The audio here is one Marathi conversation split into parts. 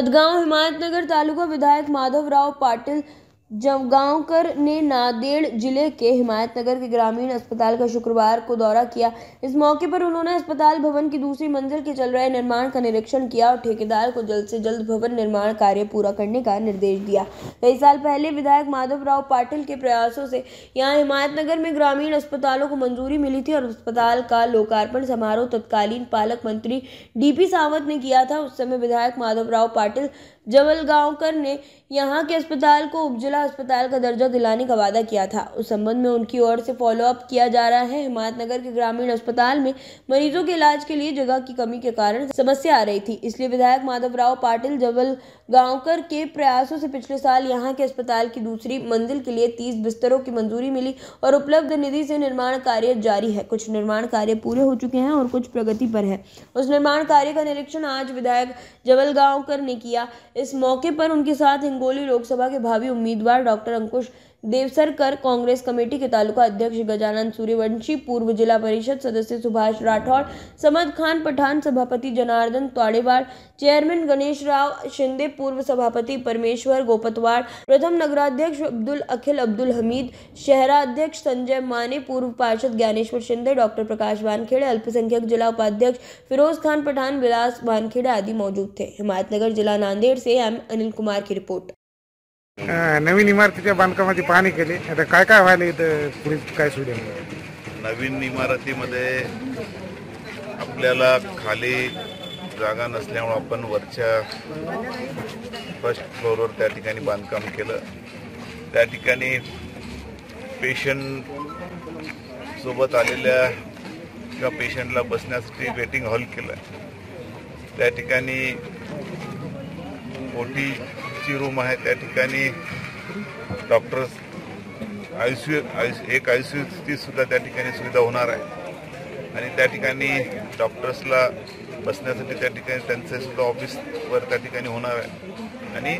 गांव हिमायतनगर तालुका विधायक माधवराव पाटिल जमगांवकर ने नांदेड़ जिले के हिमायतनगर के ग्रामीण अस्पताल का शुक्रवार को दौरा किया। इस मौके पर उन्होंने अस्पताल भवन की दूसरी मंजिल के चल रहे निर्माण का निरीक्षण किया और ठेकेदार को जल्द से जल्द भवन निर्माण कार्य पूरा करने का निर्देश दिया। कई साल पहले विधायक माधवराव पाटिल के प्रयासों से यहां हिमायतनगर में ग्रामीण अस्पतालों को मंजूरी मिली थी और अस्पताल का लोकार्पण समारोह तत्कालीन पालक मंत्री डीपी सावंत ने किया था। उस समय विधायक माधवराव पाटिल जवलगांवकर ने यहां के अस्पताल को उपजिला अस्पताल का दर्जा दिलाने का वादा किया था। उस संबंध में उनकी ओर से फॉलोअप किया जा रहा है। हिमायतनगर के ग्रामीण अस्पताल में मरीजों के इलाज के लिए जगह की कमी के कारण समस्या आ रही थी, इसलिए विधायक माधवराव पाटिल जवलगांवकर के प्रयासों से पिछले साल यहां के अस्पताल की दूसरी मंजिल के लिए 30 बिस्तरों की मंजूरी मिली और उपलब्ध निधि से निर्माण कार्य जारी है। कुछ निर्माण कार्य पूरे हो चुके हैं और कुछ प्रगति पर है। उस निर्माण कार्य का निरीक्षण आज विधायक जवलगांवकर ने किया। इस मौके पर उनके साथ हिंगोली लोकसभा के भावी उम्मीदवार डॉक्टर अंकुश देवसरकर, कांग्रेस कमेटी के तालुका अध्यक्ष गजानन सूर्यवंशी, पूर्व जिला परिषद सदस्य सुभाष राठौड़, समद खान पठान, सभापति जनार्दन तौड़ेवाड़, चेयरमैन गणेश राव शिंदे, पूर्व सभापति परमेश्वर गोपतवाड़, प्रथम नगराध्यक्ष अखिल अब्दुल हमीद, शहरा अध्यक्ष संजय माने, पूर्व पार्षद ज्ञानेश्वर शिंदे, डॉक्टर प्रकाश वानखेड़े, अल्पसंख्यक जिला उपाध्यक्ष फिरोज खान पठान, विलास वानखेड़े आदि मौजूद थे। हिमायतनगर जिला नांदेड़ से एम अनिल कुमार की रिपोर्ट। नवीन इमारतीच्या बांधकामाची पाहणी केली। आता काय काय व्हायला इथं पुढे काय सुविधा? नवीन इमारतीमध्ये आपल्याला खाली जागा नसल्यामुळे आपण वरच्या फर्स्ट फ्लोअरवर त्या ठिकाणी बांधकाम केलं। त्या ठिकाणी पेशंट सोबत आलेल्या किंवा पेशंटला बसण्यासाठी वेटिंग हॉल केलं। त्या ठिकाणी ओटीची रूम आहे, त्या ठिकाणी डॉक्टर्स एक आयसीयूची सुद्धा त्या ठिकाणी सुविधा होणार आहे आणि त्या ठिकाणी डॉक्टर्सला बसण्यासाठी त्या ठिकाणी त्यांचे सुद्धा ऑफिसवर त्या ठिकाणी होणार आहे आणि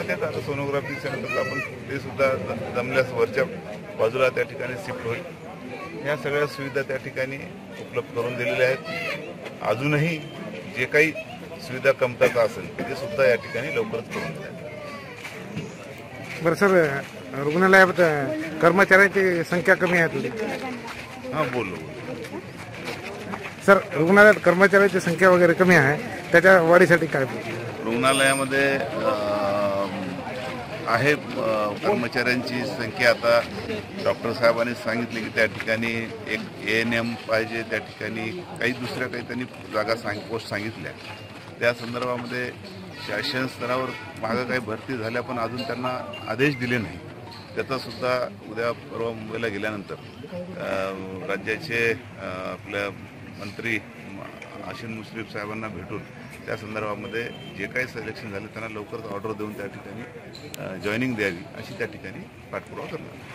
त्याचा सोनोग्राफी सेंटर आपण ते सुद्धा जमल्यास वरच्या बाजूला त्या ठिकाणी शिफ्ट होईल। या सगळ्या सुविधा त्या ठिकाणी उपलब्ध करून दिलेल्या आहेत। अजूनही जे काही सुविधा कमतरता असेल ते सुद्धा या ठिकाणी लवकरच करून दिल्या। बरं सर, रुग्णालयात कर्मचाऱ्यांची संख्या कमी आहे थोडी? हां, बोलो सर, रुग्णालयात कर्मचाऱ्यांची संख्या वगैरे कमी आहे, त्याच्या वाढीसाठी काय? रुग्णालयामध्ये आहे कर्मचाऱ्यांची संख्या। आता डॉक्टर साहेबांनी सांगितले की त्या ठिकाणी एक ANM पाहिजे, त्या ठिकाणी काही दुसऱ्या काही त्यांनी जागा पोस्ट सांगितल्या। त्या संदर्भामध्ये शासन स्तरावर मागं काही भरती झाल्या पण अजून त्यांना आदेश दिले नाही। त्याचा सुद्धा उद्या परवा मुंबईला गेल्यानंतर राज्याचे आपल्या मंत्री आशिन मुश्रीफ साहेबांना भेटून त्या संदर्भामध्ये जे काही सिलेक्शन झाले त्यांना लवकरच ऑर्डर देऊन त्या ठिकाणी जॉईनिंग द्यावी अशी त्या ठिकाणी पाठपुरावा करणार।